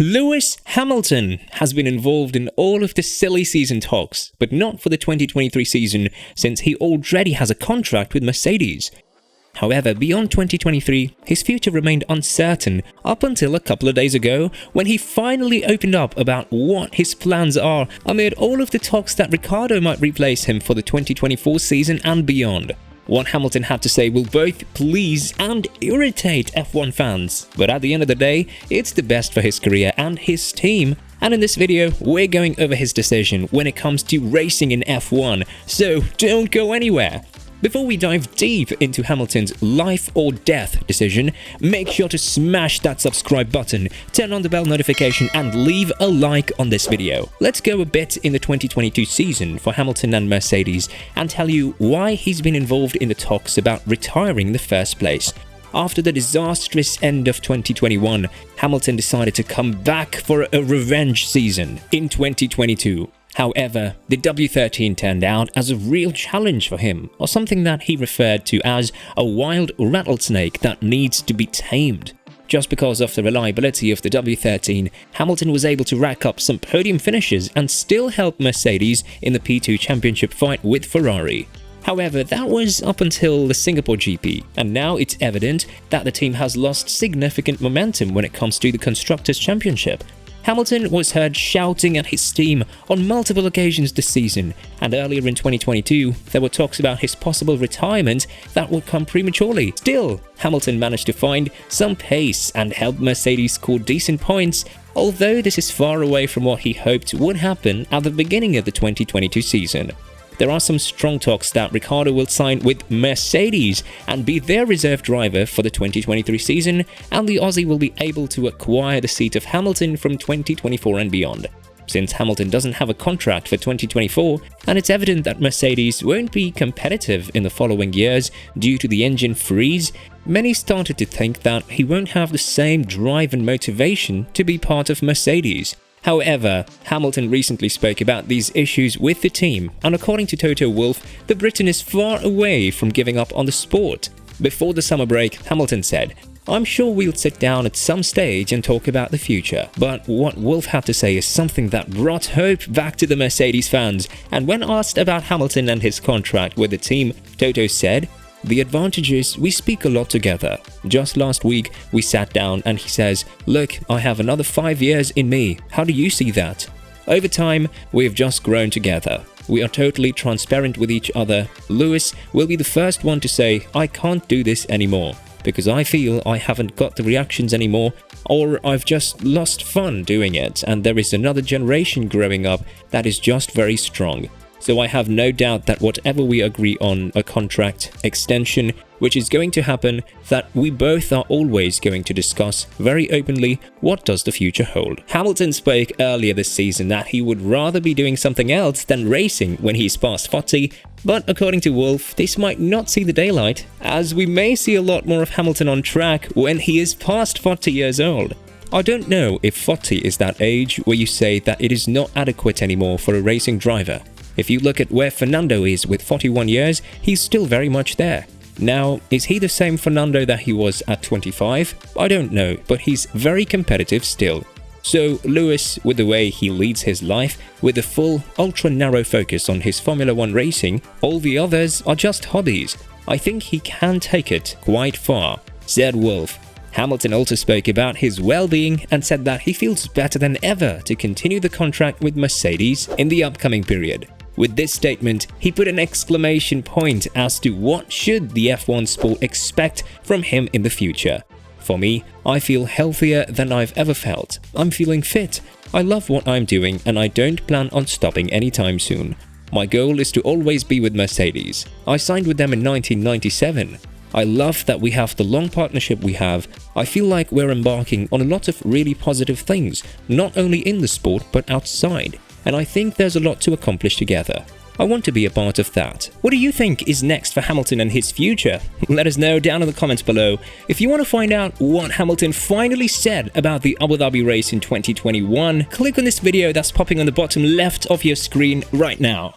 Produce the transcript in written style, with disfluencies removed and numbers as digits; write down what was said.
Lewis Hamilton has been involved in all of the silly season talks, but not for the 2023 season since he already has a contract with Mercedes. However, beyond 2023, his future remained uncertain up until a couple of days ago when he finally opened up about what his plans are amid all of the talks that Ricciardo might replace him for the 2024 season and beyond. What Hamilton had to say will both please and irritate F1 fans, but at the end of the day, it's the best for his career and his team. And in this video, we're going over his decision when it comes to racing in F1, so don't go anywhere. Before we dive deep into Hamilton's life or death decision, make sure to smash that subscribe button, turn on the bell notification and leave a like on this video. Let's go a bit in the 2022 season for Hamilton and Mercedes and tell you why he's been involved in the talks about retiring in the first place. After the disastrous end of 2021, Hamilton decided to come back for a revenge season in 2022. However, the W13 turned out as a real challenge for him, or something that he referred to as a wild rattlesnake that needs to be tamed. Just because of the reliability of the W13, Hamilton was able to rack up some podium finishes and still help Mercedes in the P2 championship fight with Ferrari. However, that was up until the Singapore GP, and now it's evident that the team has lost significant momentum when it comes to the Constructors' Championship. Hamilton was heard shouting at his team on multiple occasions this season, and earlier in 2022, there were talks about his possible retirement that would come prematurely. Still, Hamilton managed to find some pace and help Mercedes score decent points, although this is far away from what he hoped would happen at the beginning of the 2022 season. There are some strong talks that Ricciardo will sign with Mercedes and be their reserve driver for the 2023 season, and the Aussie will be able to acquire the seat of Hamilton from 2024 and beyond. Since Hamilton doesn't have a contract for 2024, and it's evident that Mercedes won't be competitive in the following years due to the engine freeze, many started to think that he won't have the same drive and motivation to be part of Mercedes. However, Hamilton recently spoke about these issues with the team, and according to Toto Wolff, the Briton is far away from giving up on the sport. Before the summer break, Hamilton said, "I'm sure we'll sit down at some stage and talk about the future." But what Wolff had to say is something that brought hope back to the Mercedes fans, and when asked about Hamilton and his contract with the team, Toto said, "The advantage is we speak a lot together. Just last week, we sat down and he says, 'Look, I have another 5 years in me. How do you see that?' Over time, we've just grown together. We are totally transparent with each other. Lewis will be the first one to say, 'I can't do this anymore, because I feel I haven't got the reactions anymore, or I've just lost fun doing it, and there is another generation growing up that is just very strong. So I have no doubt that whatever we agree on, a contract extension, which is going to happen, that we both are always going to discuss very openly what does the future hold." Hamilton spoke earlier this season that he would rather be doing something else than racing when he's past 40, but according to Wolff, this might not see the daylight, as we may see a lot more of Hamilton on track when he is past 40 years old. I don't know if 40 is that age where you say that it is not adequate anymore for a racing driver. If you look at where Fernando is with 41 years, he's still very much there. Now, is he the same Fernando that he was at 25? I don't know, but he's very competitive still. So Lewis, with the way he leads his life, with a full, ultra-narrow focus on his Formula 1 racing, all the others are just hobbies. I think he can take it quite far, said Wolff. Hamilton also spoke about his well-being and said that he feels better than ever to continue the contract with Mercedes in the upcoming period. With this statement, he put an exclamation point as to what should the F1 sport expect from him in the future. "For me, I feel healthier than I've ever felt. I'm feeling fit. I love what I'm doing and I don't plan on stopping anytime soon. My goal is to always be with Mercedes. I signed with them in 1997. I love that we have the long partnership we have. I feel like we're embarking on a lot of really positive things, not only in the sport but outside. And I think there's a lot to accomplish together. I want to be a part of that." What do you think is next for Hamilton and his future? Let us know down in the comments below. If you want to find out what Hamilton finally said about the Abu Dhabi race in 2021, click on this video that's popping on the bottom left of your screen right now.